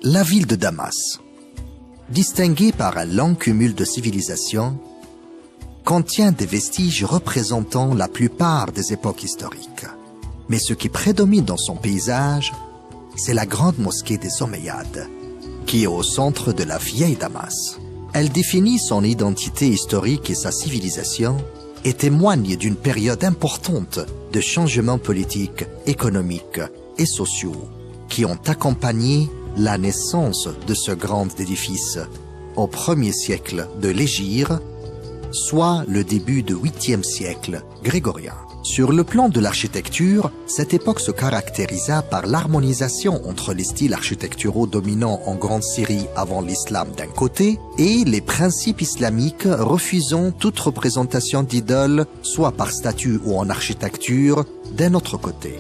La ville de Damas, distinguée par un long cumul de civilisations, contient des vestiges représentant la plupart des époques historiques. Mais ce qui prédomine dans son paysage, c'est la grande mosquée des Omeyyades, qui est au centre de la vieille Damas. Elle définit son identité historique et sa civilisation et témoigne d'une période importante de changements politiques, économiques et sociaux qui ont accompagné la naissance de ce grand édifice au 1er siècle de l'Hégire, soit le début du 8e siècle grégorien. Sur le plan de l'architecture, cette époque se caractérisa par l'harmonisation entre les styles architecturaux dominants en Grande Syrie avant l'islam d'un côté et les principes islamiques refusant toute représentation d'idoles, soit par statue ou en architecture, d'un autre côté.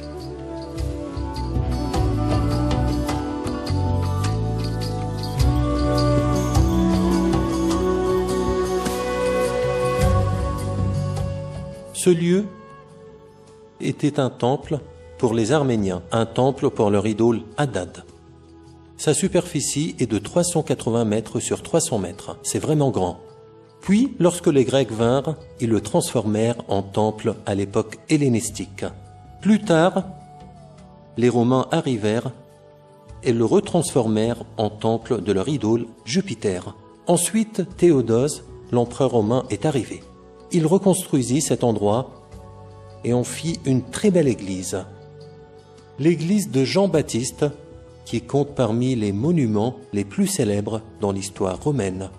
Ce lieu était un temple pour les Arméniens, un temple pour leur idole Hadad. Sa superficie est de 380 mètres sur 300 mètres, c'est vraiment grand. Puis, lorsque les Grecs vinrent, ils le transformèrent en temple à l'époque hellénistique. Plus tard, les Romains arrivèrent et le retransformèrent en temple de leur idole Jupiter. Ensuite, Théodose, l'empereur romain, est arrivé. Il reconstruisit cet endroit et en fit une très belle église. L'église de Jean-Baptiste, qui compte parmi les monuments les plus célèbres dans l'histoire romaine.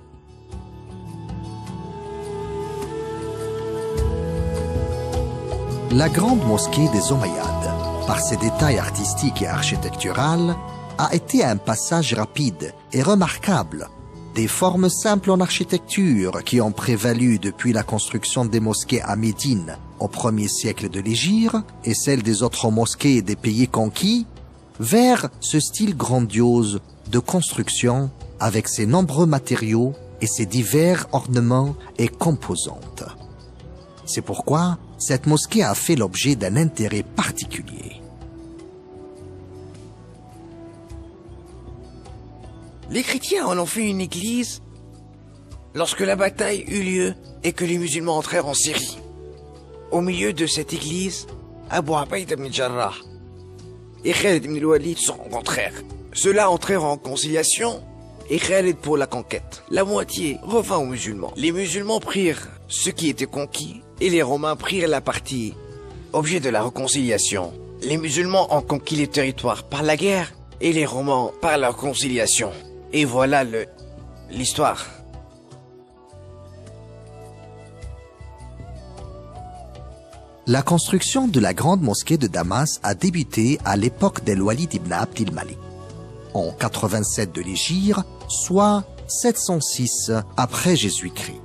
La grande mosquée des Omeyyades, par ses détails artistiques et architecturaux, a été un passage rapide et remarquable des formes simples en architecture qui ont prévalu depuis la construction des mosquées à Médine au 1er siècle de l'Hégire et celles des autres mosquées des pays conquis, vers ce style grandiose de construction avec ses nombreux matériaux et ses divers ornements et composantes. C'est pourquoi cette mosquée a fait l'objet d'un intérêt particulier. Les chrétiens en ont fait une église lorsque la bataille eut lieu et que les musulmans entrèrent en Syrie. Au milieu de cette église, Abu Ubayd ibn Jarrah et Khalid ibn al-Walid se rencontrèrent. Ceux-là entrèrent en conciliation et Khalid pour la conquête. La moitié revint aux musulmans. Les musulmans prirent ce qui était conquis et les Romains prirent la partie objet de la réconciliation. Les musulmans ont conquis les territoires par la guerre et les Romains par la réconciliation. Et voilà l'histoire. La construction de la grande mosquée de Damas a débuté à l'époque d'Al-Walid ibn Abd al-Malik, en 87 de l'Hégire, soit 706 après Jésus-Christ.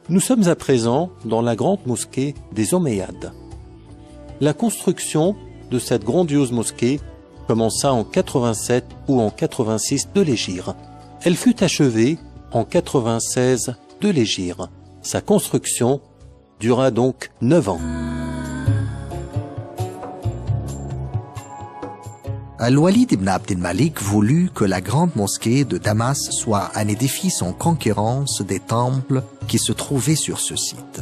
Nous sommes à présent dans la grande mosquée des Omeyyades. La construction de cette grandiose mosquée commença en 87 ou en 86 de l'Hégire. Elle fut achevée en 96 de l'Hégire. Sa construction dura donc 9 ans. Al-Walid ibn Abd al-Malik voulut que la grande mosquée de Damas soit un édifice en concurrence des temples qui se trouvaient sur ce site.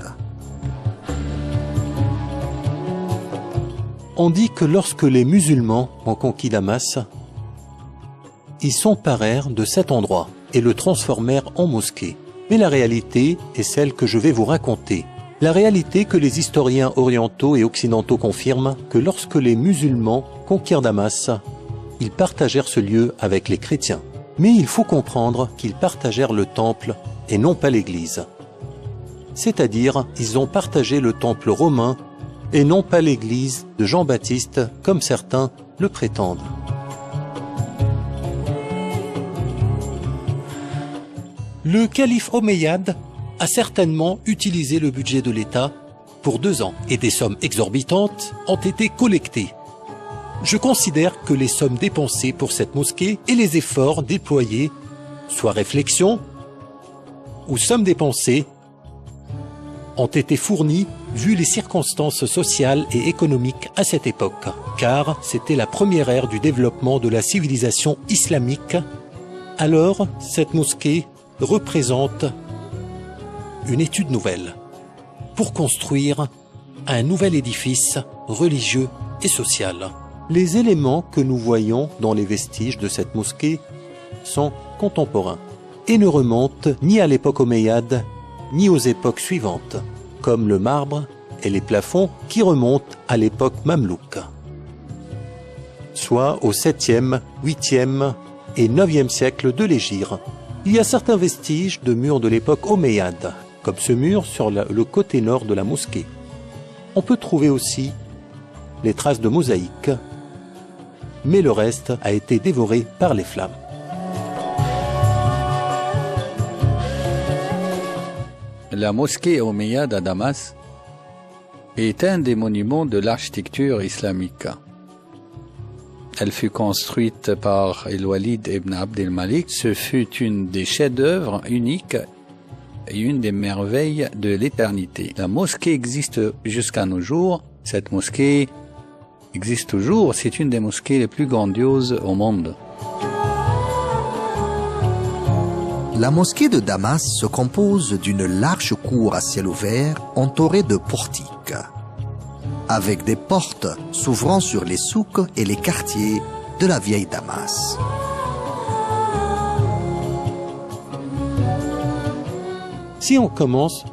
On dit que lorsque les musulmans ont conquis Damas, ils s'emparèrent de cet endroit et le transformèrent en mosquée. Mais la réalité est celle que je vais vous raconter. La réalité que les historiens orientaux et occidentaux confirment que lorsque les musulmans conquirent Damas, ils partagèrent ce lieu avec les chrétiens. Mais il faut comprendre qu'ils partagèrent le temple et non pas l'église. C'est-à-dire, ils ont partagé le temple romain et non pas l'église de Jean-Baptiste, comme certains le prétendent. Le calife omeyyade a certainement utilisé le budget de l'État pour 2 ans et des sommes exorbitantes ont été collectées. Je considère que les sommes dépensées pour cette mosquée et les efforts déployés, soit réflexion ou sommes dépensées, ont été fournis vu les circonstances sociales et économiques à cette époque, car c'était la première ère du développement de la civilisation islamique. Alors, cette mosquée représente une étude nouvelle pour construire un nouvel édifice religieux et social. Les éléments que nous voyons dans les vestiges de cette mosquée sont contemporains et ne remontent ni à l'époque omeyyade ni aux époques suivantes, comme le marbre et les plafonds qui remontent à l'époque mamelouk, soit au 7e, 8e et 9e siècle de l'Hégire. Il y a certains vestiges de murs de l'époque omeyyade, comme ce mur sur le côté nord de la mosquée. On peut trouver aussi les traces de mosaïques, mais le reste a été dévoré par les flammes. La mosquée omeyyade à Damas est un des monuments de l'architecture islamique. Elle fut construite par El-Walid ibn Abd el-Malik. Ce fut une des chefs-d'œuvre uniques et une des merveilles de l'éternité. La mosquée existe jusqu'à nos jours. Cette mosquée existe toujours. C'est une des mosquées les plus grandioses au monde. La mosquée de Damas se compose d'une large cour à ciel ouvert entourée de portiques, avec des portes s'ouvrant sur les souks et les quartiers de la vieille Damas. Si on commence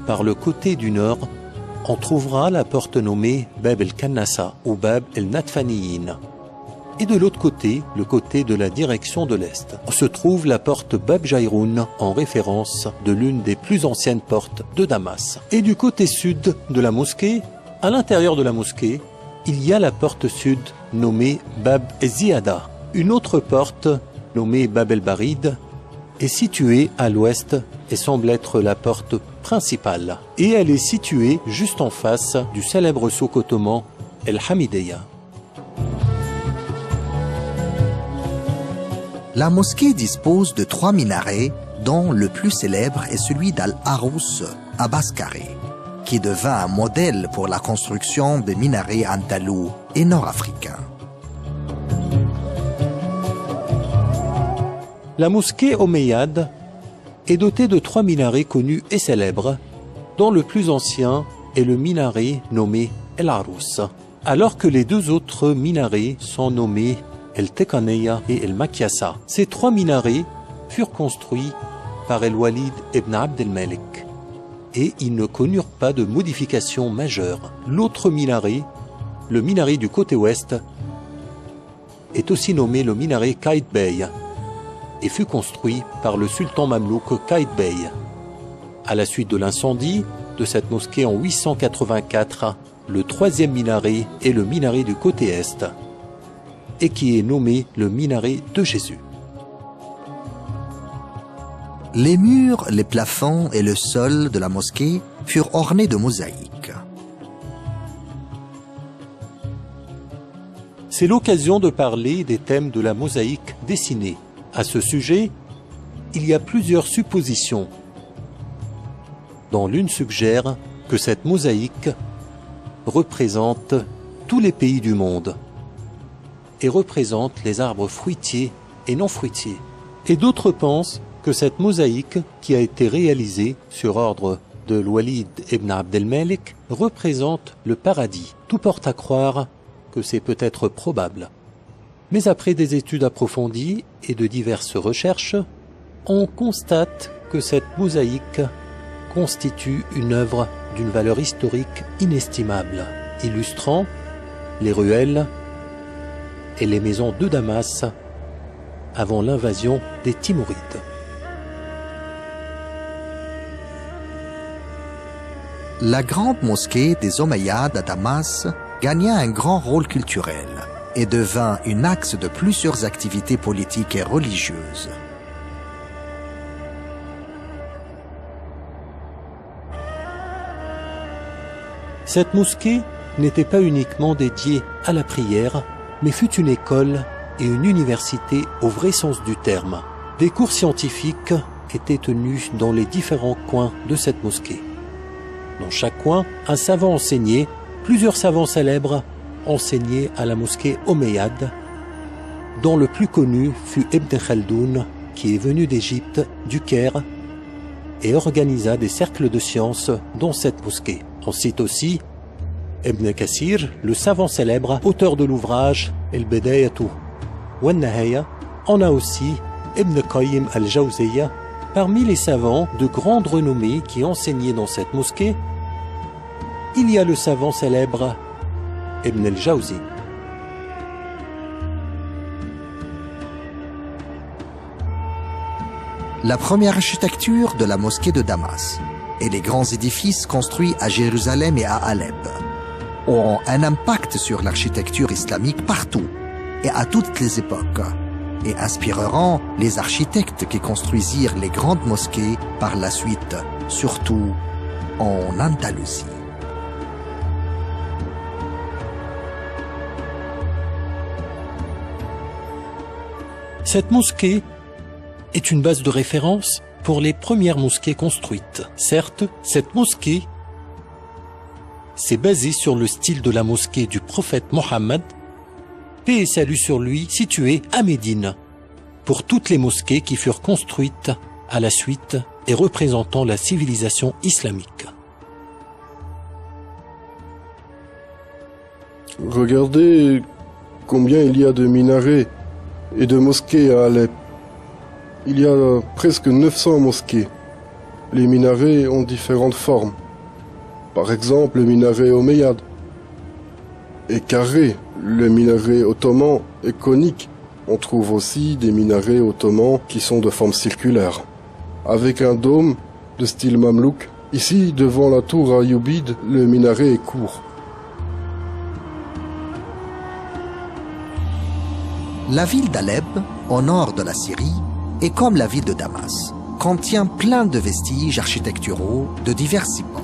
par le côté du nord, on trouvera la porte nommée Bab el-Kannasa ou Bab el-Natfaniyin. Et de l'autre côté, le côté de la direction de l'est, se trouve la porte Bab Jairoun, en référence de l'une des plus anciennes portes de Damas. Et du côté sud de la mosquée, à l'intérieur de la mosquée, il y a la porte sud nommée Bab el-Ziyada. Une autre porte nommée Bab el-Barid est située à l'ouest et semble être la porte principale. Et elle est située juste en face du célèbre souk ottoman El-Hamideya. La mosquée dispose de 3 minarets, dont le plus célèbre est celui d'Al-Arous à base carrée, qui devint un modèle pour la construction des minarets andalous et nord-africains. La mosquée omeyyade est dotée de 3 minarets connus et célèbres, dont le plus ancien est le minaret nommé El-Arous, alors que les 2 autres minarets sont nommés El-Tekaneya et El-Makiasa. Ces 3 minarets furent construits par El-Walid ibn Abd el-Malik et ils ne connurent pas de modifications majeures. L'autre minaret, le minaret du côté ouest, est aussi nommé le minaret Qaïd Bey et fut construit par le sultan mamelouk Qaïd Bey. À la suite de l'incendie de cette mosquée en 884, le 3e minaret est le minaret du côté est, et qui est nommé le minaret de Jésus. Les murs, les plafonds et le sol de la mosquée furent ornés de mosaïques. C'est l'occasion de parler des thèmes de la mosaïque dessinée. À ce sujet, il y a plusieurs suppositions, dont l'une suggère que cette mosaïque représente tous les pays du monde et représente les arbres fruitiers et non fruitiers. Et d'autres pensent que cette mosaïque, qui a été réalisée sur ordre de Walid ibn Abd el-Malik, représente le paradis. Tout porte à croire que c'est peut-être probable. Mais après des études approfondies et de diverses recherches, on constate que cette mosaïque constitue une œuvre d'une valeur historique inestimable, illustrant les ruelles et les maisons de Damas avant l'invasion des Timurides. La grande mosquée des Omeyyades à Damas gagna un grand rôle culturel et devint un axe de plusieurs activités politiques et religieuses. Cette mosquée n'était pas uniquement dédiée à la prière, mais fut une école et une université au vrai sens du terme. Des cours scientifiques étaient tenus dans les différents coins de cette mosquée. Dans chaque coin, un savant enseignait. Plusieurs savants célèbres enseignaient à la mosquée omeyyade, dont le plus connu fut Ibn Khaldoun, qui est venu d'Égypte, du Caire, et organisa des cercles de sciences dans cette mosquée. On cite aussi Ibn Kassir, le savant célèbre, auteur de l'ouvrage El-Bidayatu wa Nahaya. On a aussi Ibn Qayyim al-Jawziyya. Parmi les savants de grande renommée qui enseignaient dans cette mosquée, il y a le savant célèbre Ibn al-Jawzi. La première architecture de la mosquée de Damas et les grands édifices construits à Jérusalem et à Alep auront un impact sur l'architecture islamique partout et à toutes les époques, et inspireront les architectes qui construisirent les grandes mosquées par la suite, surtout en Andalousie. Cette mosquée est une base de référence pour les premières mosquées construites. Certes, cette mosquée s'est basée sur le style de la mosquée du prophète Mohammed, paix et salut sur lui, située à Médine, pour toutes les mosquées qui furent construites à la suite et représentant la civilisation islamique. Regardez combien il y a de minarets et de mosquées à Alep. Il y a presque 900 mosquées. Les minarets ont différentes formes. Par exemple, le minaret omeyyade est carré. Le minaret ottoman est conique. On trouve aussi des minarets ottomans qui sont de forme circulaire, avec un dôme de style mamelouk. Ici, devant la tour ayoubide, le minaret est court. La ville d'Alep, au nord de la Syrie, est comme la ville de Damas, contient plein de vestiges architecturaux de diverses époques.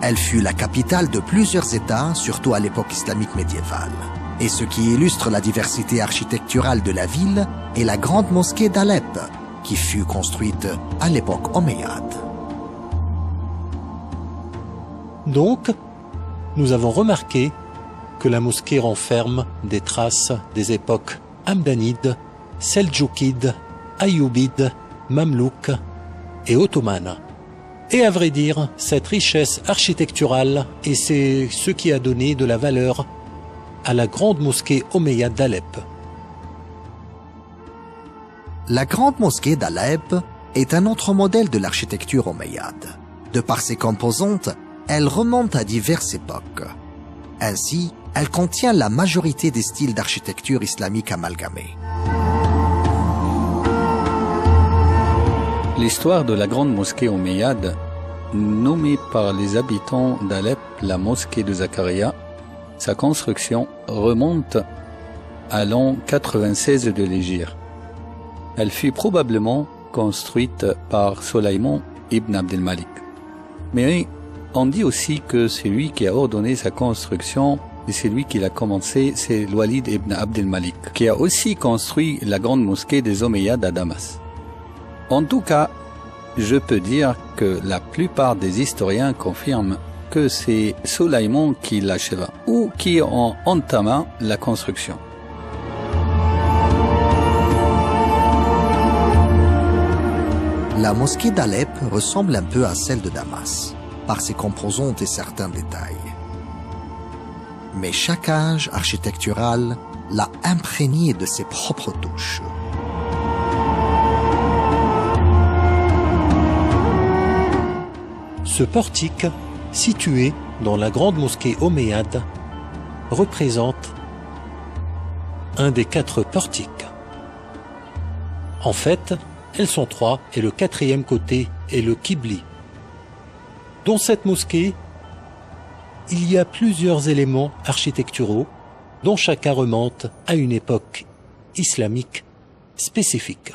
Elle fut la capitale de plusieurs États, surtout à l'époque islamique médiévale. Et ce qui illustre la diversité architecturale de la ville est la grande mosquée d'Alep, qui fut construite à l'époque omeyyade. Donc, nous avons remarqué que la mosquée renferme des traces des époques hamdanides, seldjoukides, ayyoubides, mamelouks et ottomanes. Et à vrai dire, cette richesse architecturale, et c'est ce qui a donné de la valeur à la grande mosquée omeyyade d'Alep. La grande mosquée d'Alep est un autre modèle de l'architecture omeyyade. De par ses composantes, elle remonte à diverses époques. Ainsi, elle contient la majorité des styles d'architecture islamique amalgamés. L'histoire de la grande mosquée omeyyade, nommée par les habitants d'Alep la mosquée de Zacharia, sa construction remonte à l'an 96 de l'Hégire. Elle fut probablement construite par Solayman ibn Abdel Malik. Mais on dit aussi que celui qui a ordonné sa construction et celui qui l'a commencé, c'est Walid ibn Abdel Malik, qui a aussi construit la grande mosquée des Omeyyades à Damas. En tout cas, je peux dire que la plupart des historiens confirment que c'est Solayman qui l'acheva ou qui en entama la construction. La mosquée d'Alep ressemble un peu à celle de Damas, par ses composantes et certains détails. Mais chaque âge architectural l'a imprégné de ses propres touches. Ce portique, situé dans la grande mosquée omeyyade, représente un des 4 portiques. En fait, elles sont 3 et le 4e côté est le Qibli. Dans cette mosquée, il y a plusieurs éléments architecturaux dont chacun remonte à une époque islamique spécifique.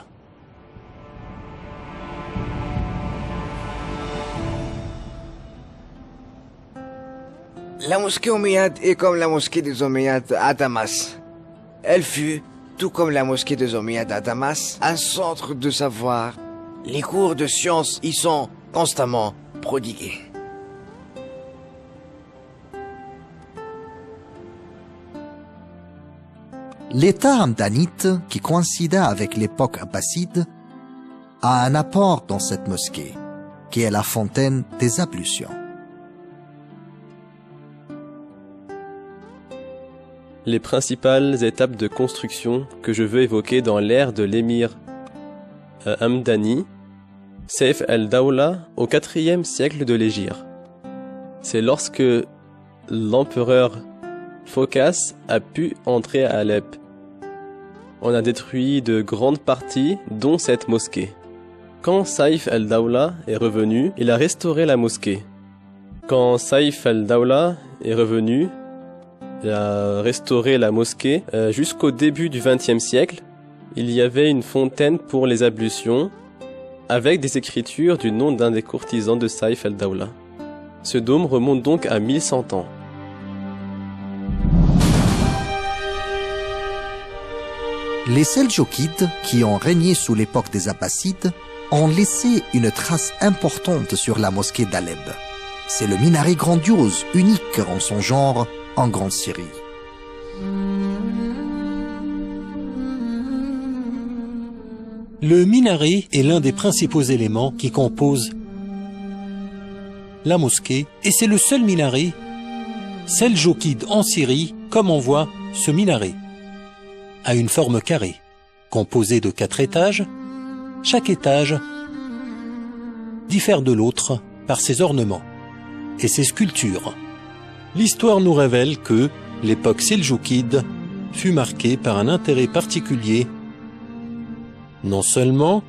La mosquée omeyyade est comme la mosquée des Omeyyades à Damas. Elle fut, tout comme la mosquée des Omeyyades à Damas, un centre de savoir. Les cours de sciences y sont constamment prodigués. L'État hamdanite, qui coïncida avec l'époque abbasside, a un apport dans cette mosquée, qui est la fontaine des ablutions. Les principales étapes de construction que je veux évoquer dans l'ère de l'émir Hamdani, Saif al-Dawla, au IVe siècle de l'Hégire. C'est lorsque l'empereur Phocas a pu entrer à Alep. On a détruit de grandes parties, dont cette mosquée. Quand Saif al-Dawla est revenu, il a restauré la mosquée. Quand Saif al-Dawla est revenu, il a restauré la mosquée. Jusqu'au début du XXe siècle, il y avait une fontaine pour les ablutions, avec des écritures du nom d'un des courtisans de Saif al-Dawla. Ce dôme remonte donc à 1100 ans. Les Seldjoukides, qui ont régné sous l'époque des Abbassides, ont laissé une trace importante sur la mosquée d'Alep. C'est le minaret grandiose, unique en son genre en Grande Syrie. Le minaret est l'un des principaux éléments qui composent la mosquée et c'est le seul minaret seldjoukide en Syrie, comme on voit ce minaret, a une forme carrée, composée de 4 étages. Chaque étage diffère de l'autre par ses ornements et ses sculptures. L'histoire nous révèle que l'époque seldjoukide fut marquée par un intérêt particulier, non seulement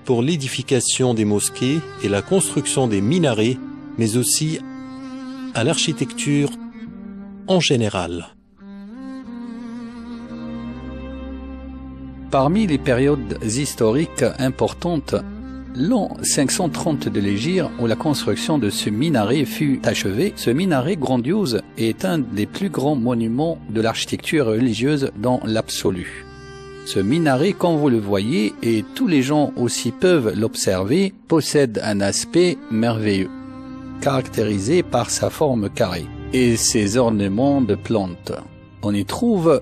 pour l'édification des mosquées et la construction des minarets, mais aussi à l'architecture en général. Parmi les périodes historiques importantes, l'an 530 de l'Hégire, où la construction de ce minaret fut achevée, ce minaret grandiose est un des plus grands monuments de l'architecture religieuse dans l'absolu. Ce minaret, comme vous le voyez, et tous les gens aussi peuvent l'observer, possède un aspect merveilleux, caractérisé par sa forme carrée et ses ornements de plantes. On y trouve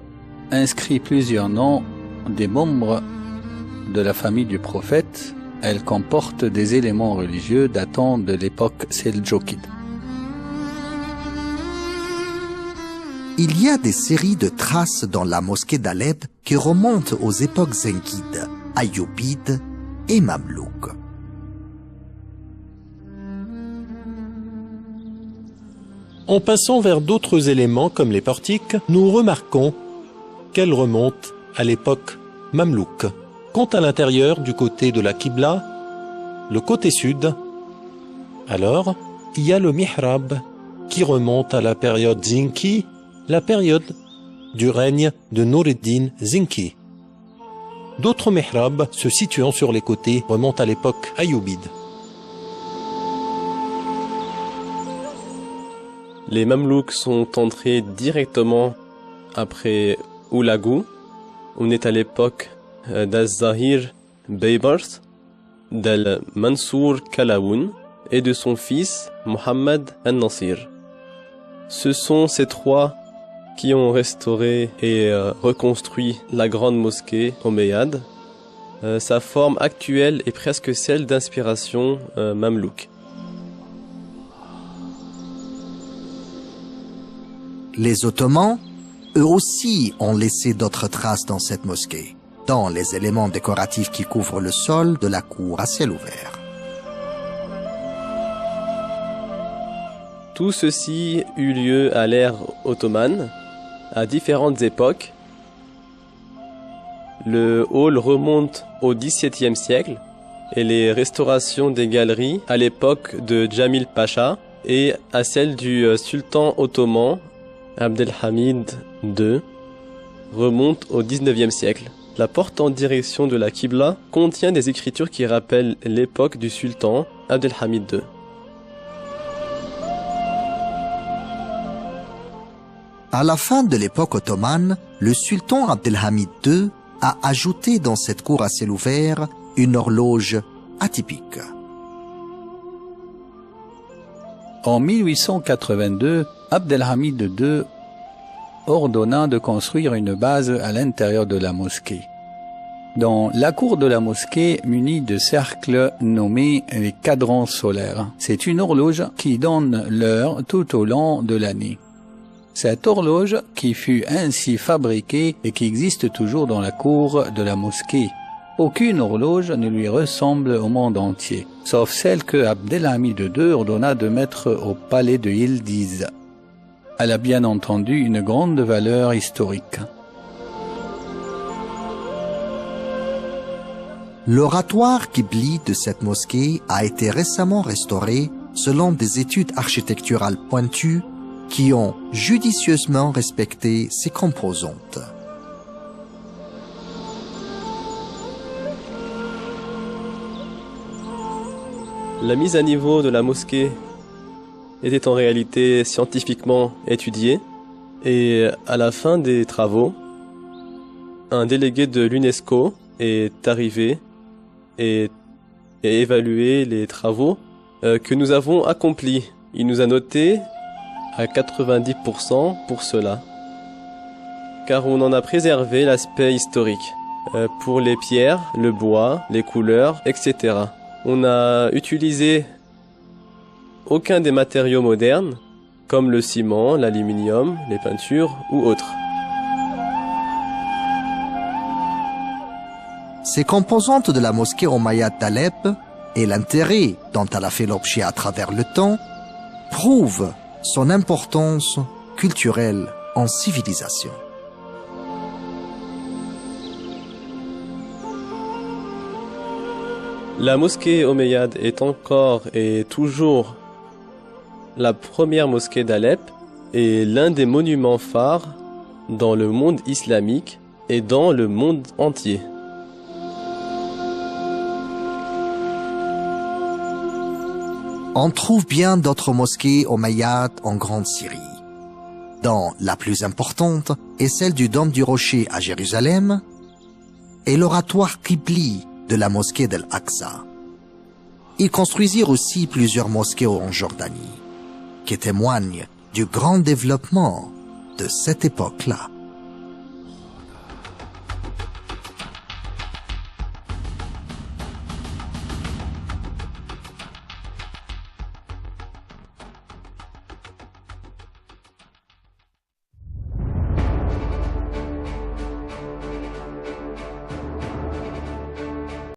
inscrits plusieurs noms des membres de la famille du prophète. Elle comporte des éléments religieux datant de l'époque seldjoukide. Il y a des séries de traces dans la mosquée d'Alep qui remontent aux époques zengides, ayyoubides et mamelouks. En passant vers d'autres éléments comme les portiques, nous remarquons qu'elles remontent à l'époque mamelouk. Quant à l'intérieur du côté de la Qibla, le côté sud, alors il y a le mihrab qui remonte à la période Zinki, la période du règne de Noureddin Zinki. D'autres mihrabs se situant sur les côtés remontent à l'époque ayyubide. Les Mamelouks sont entrés directement après Oulagou. On est à l'époque d'Az-Zahir Beybars, d'Al-Mansour Kalaoun et de son fils Mohammed al-Nasir. Ce sont ces trois qui ont restauré et reconstruit la grande mosquée omeyyade. Sa forme actuelle est presque celle d'inspiration mamelouk. Les Ottomans, eux aussi, ont laissé d'autres traces dans cette mosquée, dans les éléments décoratifs qui couvrent le sol de la cour à ciel ouvert. Tout ceci eut lieu à l'ère ottomane, à différentes époques. Le hall remonte au XVIIe siècle et les restaurations des galeries à l'époque de Djamil Pacha et à celle du sultan ottoman Abdelhamid II remontent au XIXe siècle. La porte en direction de la Qibla contient des écritures qui rappellent l'époque du sultan Abdelhamid II. À la fin de l'époque ottomane, le sultan Abdelhamid II a ajouté dans cette cour à ciel ouvert une horloge atypique. En 1882, Abdelhamid II ordonna de construire une base à l'intérieur de la mosquée. Dans la cour de la mosquée, munie de cercles nommés les cadrans solaires, c'est une horloge qui donne l'heure tout au long de l'année. Cette horloge, qui fut ainsi fabriquée et qui existe toujours dans la cour de la mosquée, aucune horloge ne lui ressemble au monde entier, sauf celle que Abdelhamid II ordonna de mettre au palais de Yildiz. Elle a bien entendu une grande valeur historique. L'oratoire Qibli de cette mosquée a été récemment restauré selon des études architecturales pointues qui ont judicieusement respecté ses composantes. La mise à niveau de la mosquée était en réalité scientifiquement étudiée et à la fin des travaux, un délégué de l'UNESCO est arrivé et évalué les travaux que nous avons accomplis. Il nous a noté à 90% pour cela, car on en a préservé l'aspect historique, pour les pierres, le bois, les couleurs, etc. On n'a utilisé aucun des matériaux modernes, comme le ciment, l'aluminium, les peintures ou autres. Ces composantes de la mosquée omeyyade d'Alep et l'intérêt dont elle a fait l'objet à travers le temps prouvent son importance culturelle en civilisation. La mosquée omeyyade est encore et toujours la première mosquée d'Alep et l'un des monuments phares dans le monde islamique et dans le monde entier. On trouve bien d'autres mosquées omeyyades en Grande Syrie, dont la plus importante est celle du Dôme du Rocher à Jérusalem et l'oratoire Qibli de la mosquée d'Al-Aqsa. Ils construisirent aussi plusieurs mosquées en Jordanie, qui témoignent du grand développement de cette époque-là.